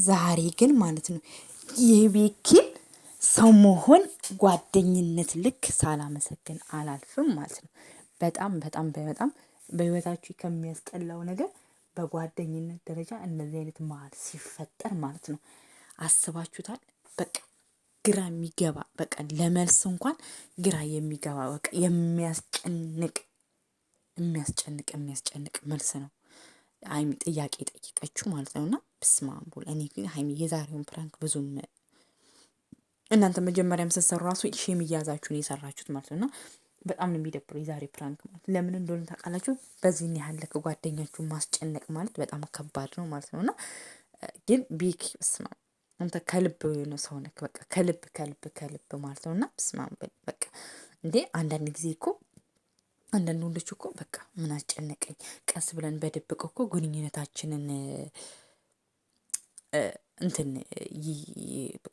ዛሬ ግን ማለት ነው የቤኪን ሰው መሆን ጓደኝነት ልክ ሳላመሰግን አላልፍም ማለት ነው። በጣም በጣም በጣም በህይወታችሁ ከሚያስጠላው ነገር በጓደኝነት ደረጃ እንደዚህ አይነት መሀል ሲፈጠር ማለት ነው። አስባችሁታል? በቃ ግራ የሚገባ በቃ ለመልስ እንኳን ግራ የሚገባ በቃ የሚያስጨንቅ የሚያስጨንቅ መልስ ነው። ሀይሚ ጥያቄ ጠይቀችው ማለት ነውና በስመአብ ወልድ። እኔ ግን ሀይሚ የዛሬውን ፕራንክ ብዙም እናንተ መጀመሪያም ስትሰሩ ራሱ ሼም እያያዛችሁ ነው የሰራችሁት ማለት ነውና በጣም ነው የሚደብረው የዛሬ ፕራንክ ማለት ለምን እንደሆነ ታውቃላችሁ? በዚህን ያህል ልክ ጓደኛችሁን ማስጨነቅ ማለት በጣም ከባድ ነው ማለት ነውና ግን ቤኪ በስመአብ አንተ ከልብ የሆነ ሰው ነህ። በቃ ከልብ ማለት ነውና በስመአብ በቃ እንዴ አንዳንድ ጊዜ እኮ አንዳንድ ወንዶች እኮ በቃ ምን አስጨነቀኝ ቀስ ብለን በድብቅ እኮ ግንኙነታችንን እንትን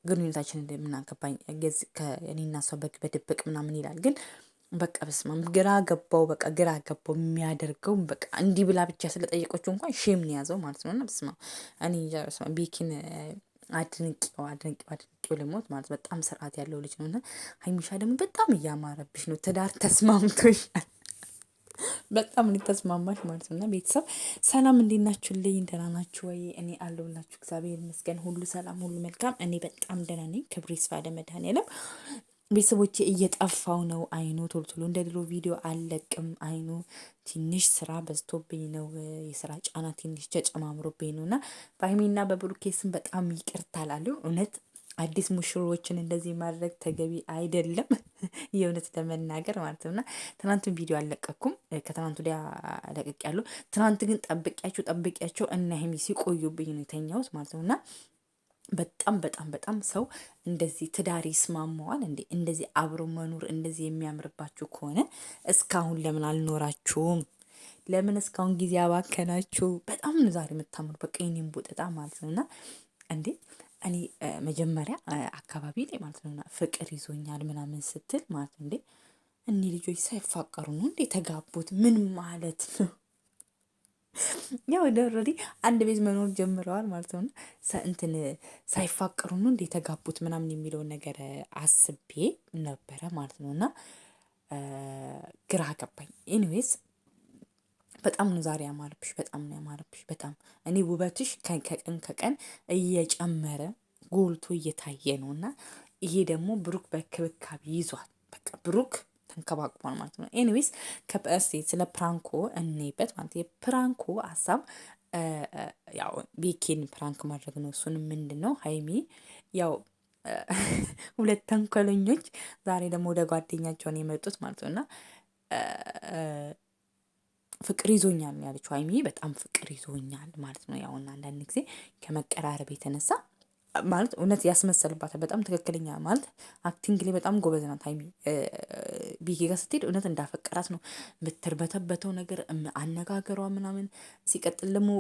ግንኙነታችንን እንደምናገባኝ ከእኔና ሰው በድብቅ ምናምን ይላል። ግን በቃ በስመአብ ግራ ገባው። በቃ ግራ ገባው የሚያደርገው በቃ እንዲህ ብላ ብቻ ስለጠየቀችው እንኳን ሼም ነው ያዘው ማለት ነው። እና በስመአብ እኔ ቤኪን አድንቄው ልሞት ማለት በጣም ስርዓት ያለው ልጅ ነው። እና ሀይሚሻ ደግሞ በጣም እያማረብሽ ነው። ትዳር ተስማምቶሻል። በጣም ተስማማሽ ማለት ነው። እና ቤተሰብ ሰላም እንዴት ናችሁልኝ? ደህና ናችሁ ወይ? እኔ አለሁላችሁ እግዚአብሔር ይመስገን፣ ሁሉ ሰላም፣ ሁሉ መልካም። እኔ በጣም ደህና ነኝ። ክብር ይስፋ ለመድኃኔዓለም። ቤተሰቦቼ እየጠፋው ነው አይኑ። ቶሎ ቶሎ እንደ ድሮ ቪዲዮ አልለቅም አይኑ። ትንሽ ስራ በዝቶብኝ ነው፣ የስራ ጫና ትንሽ ተጨማምሮብኝ ነው። እና በሀይሚና በብሩኬ ስም በጣም ይቅርታ እላለሁ። እውነት አዲስ ሙሽሮችን እንደዚህ ማድረግ ተገቢ አይደለም። የእውነት ለመናገር ማለት ነው። እና ትናንትን ቪዲዮ አልለቀኩም፣ ከትናንት ወዲያ ለቅቄያለሁ። ትናንት ግን ጠብቂያቸው እና ሀይሚ ሲቆዩብኝ ነው የተኛሁት ማለት ነው። እና በጣም ሰው እንደዚህ ትዳር ይስማማዋል እንዴ? እንደዚህ አብሮ መኖር እንደዚህ የሚያምርባችሁ ከሆነ እስካሁን ለምን አልኖራችሁም? ለምን እስካሁን ጊዜ አባከናችሁ? በጣም ነው ዛሬ የምታምሩ። በቃ የኔም ቦጥጣ ማለት ነው። እና እንዴ እኔ መጀመሪያ አካባቢ ላይ ማለት ነው ፍቅር ይዞኛል ምናምን ስትል ማለት ነው እንዴ እኒህ ልጆች ሳይፋቀሩ ነው እንዴ ተጋቡት? ምን ማለት ነው? ያው ኦልሬዲ አንድ ቤት መኖር ጀምረዋል ማለት ነው። እንትን ሳይፋቀሩ ነው እንዴ ተጋቡት ምናምን የሚለውን ነገር አስቤ ነበረ ማለት ነው። እና ግራ ገባኝ። ኤኒዌይስ በጣም ነው ዛሬ ያማረብሽ፣ በጣም ነው ያማረብሽ። በጣም እኔ ውበትሽ ከቀን እየጨመረ ጎልቶ እየታየ ነው። እና ይሄ ደግሞ ብሩክ በክብካቤ ይዟል። በቃ ብሩክ ተንከባክቧል ማለት ነው። ኤኒዌይስ ከስቴ ስለ ፕራንኮ እንይበት ማለት የፕራንኮ ሀሳብ ያው ቤኪን ፕራንክ ማድረግ ነው። እሱንም ምንድን ነው ሀይሚ ያው ሁለት ተንኮለኞች ዛሬ ደግሞ ወደ ጓደኛቸውን የመጡት ማለት ነው። እና ፍቅር ይዞኛል ነው ያለችው ሀይሚ። በጣም ፍቅር ይዞኛል ማለት ነው። ያው አንዳንድ ጊዜ ከመቀራረብ የተነሳ ማለት እውነት ያስመሰልባታል። በጣም ትክክለኛ ማለት አክቲንግ ላይ በጣም ጎበዝ ናት ሀይሚ። ቤኪ ጋር ስትሄድ እውነት እንዳፈቀራት ነው የምትርበተበተው ነገር አነጋገሯ ምናምን። ሲቀጥል ደግሞ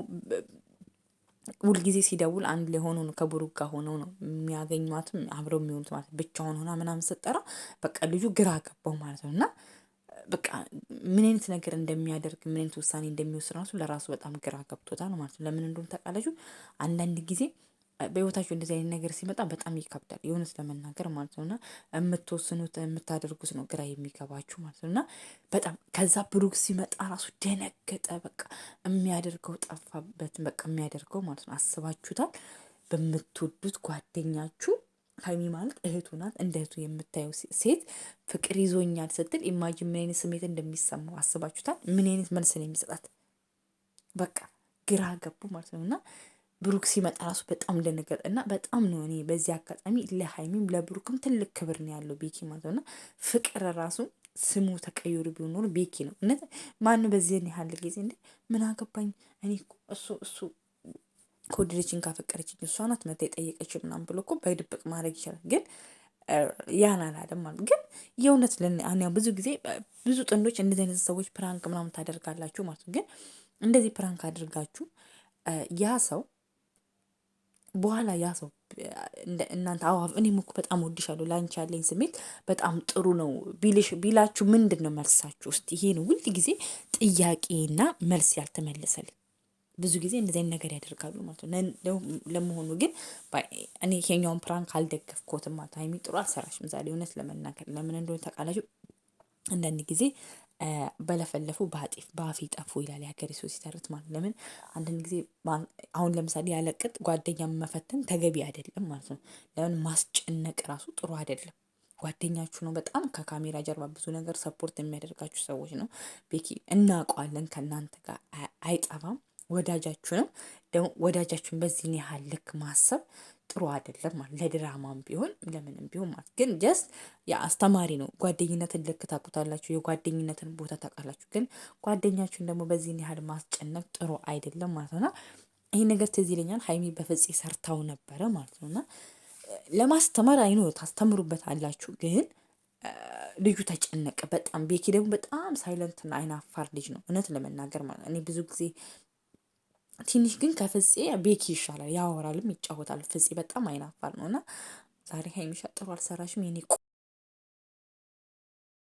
ሁልጊዜ ሲደውል አንድ ላይ ሆኖ ነው ከብሩክ ጋር ሆነው ነው የሚያገኟትም አብረው የሚሆኑት ማለት ብቻውን ሆና ምናምን ስትጠራ በቃ ልጁ ግራ ገባው ማለት ነው። እና በቃ ምን አይነት ነገር እንደሚያደርግ ምን አይነት ውሳኔ እንደሚወስድ ራሱ ለራሱ በጣም ግራ ገብቶታል ማለት ነው። ለምን እንደሆነ ታውቃላችሁ? አንዳንድ ጊዜ በህይወታችሁ እንደዚህ አይነት ነገር ሲመጣ በጣም ይከብዳል የእውነት ለመናገር ማለት ነው። እና የምትወስኑት የምታደርጉት ነው ግራ የሚገባችሁ ማለት ነው። እና በጣም ከዛ ብሩክ ሲመጣ ራሱ ደነገጠ። በቃ የሚያደርገው ጠፋበት። በቃ የሚያደርገው ማለት ነው። አስባችሁታል? በምትወዱት ጓደኛችሁ ሀይሚ ማለት እህቱ ናት። እንደ እህቱ የምታየው ሴት ፍቅር ይዞኛል ስትል ኢማጂን ምን አይነት ስሜት እንደሚሰማው አስባችሁታል? ምን አይነት መልስ ነው የሚሰጣት? በቃ ግራ ገቡ ማለት ነው። እና ብሩክ ሲመጣ ራሱ በጣም ደነገጠ። እና በጣም ነው እኔ በዚህ አጋጣሚ ለሀይሚም ለብሩክም ትልቅ ክብር ነው ያለው ቤኪ ማለት ነው። እና ፍቅር ራሱ ስሙ ተቀይሮ ቢሆን ኖሮ ቤኪ ነው። እውነት ማን በዚህን ያህል ጊዜ እንዴ ምን አገባኝ እኔ እሱ ከወደደችኝ ካፈቀረችኝ እሷ ናት መታ የጠየቀች ምናምን ብሎ እኮ በድብቅ ማድረግ ይችላል። ግን ያን አላለም ማለት ግን የእውነት ብዙ ጊዜ ብዙ ጥንዶች እንደዚህ አይነት ሰዎች ፕራንክ ምናምን ታደርጋላችሁ ማለት ነው። ግን እንደዚህ ፕራንክ አድርጋችሁ ያ ሰው በኋላ ያ ሰው እናንተ እኔም እኮ በጣም ወድሻለሁ ላንቺ ያለኝ ስሜት በጣም ጥሩ ነው ቢላችሁ ምንድን ነው መልሳችሁ? ውስጥ ይሄ ነው ሁል ጊዜ ጥያቄና መልስ ያልተመለሰልኝ። ብዙ ጊዜ እንደዚህ አይነት ነገር ያደርጋሉ ማለት ነው። ለመሆኑ ግን እኔ ይሄኛውን ፕራንክ አልደገፍኩትም ማለት ሀይሚ ጥሩ አልሰራሽም ዛሬ እውነት ለመናገር ለምን እንደሆነ ታውቃላችሁ? አንዳንድ ጊዜ በለፈለፉ በአፍ ይጠፉ ይላል የሀገሬ ሰው ሲተርት ማለት ለምን አንዳንድ ጊዜ አሁን ለምሳሌ ያለቅጥ ጓደኛ መፈተን ተገቢ አይደለም ማለት ነው። ለምን ማስጨነቅ ራሱ ጥሩ አይደለም። ጓደኛችሁ ነው በጣም ከካሜራ ጀርባ ብዙ ነገር ሰፖርት የሚያደርጋችሁ ሰዎች ነው። ቤኪ እናውቀዋለን ከእናንተ ጋር አይጠፋም። ወዳጃችሁ ነው ደግሞ ወዳጃችሁን በዚህን ያህል ልክ ማሰብ ጥሩ አይደለም ማለት ለድራማም ቢሆን ለምንም ቢሆን ማለት ግን ጀስት አስተማሪ ነው። ጓደኝነትን ልክ ታውቁታላችሁ፣ የጓደኝነትን ቦታ ታውቃላችሁ። ግን ጓደኛችሁን ደግሞ በዚህን ያህል ማስጨነቅ ጥሩ አይደለም ማለት ነውና ይሄ ነገር ትዝ ይለኛል። ሀይሚ በፍፄ ሰርታው ነበረ ማለት ነውና ለማስተማር አይኖ ታስተምሩበት አላችሁ ግን ልጁ ተጨነቀ በጣም። ቤኪ ደግሞ በጣም ሳይለንት እና አይናፋር ልጅ ነው እውነት ለመናገር ማለት እኔ ብዙ ጊዜ ትንሽ ግን ከፍፄ ቤኪ ይሻላል፣ ያወራልም ይጫወታል። ፍፄ በጣም አይናፋር ነው እና ዛሬ ሀይሚሻ ጥሩ አልሰራሽም የኔ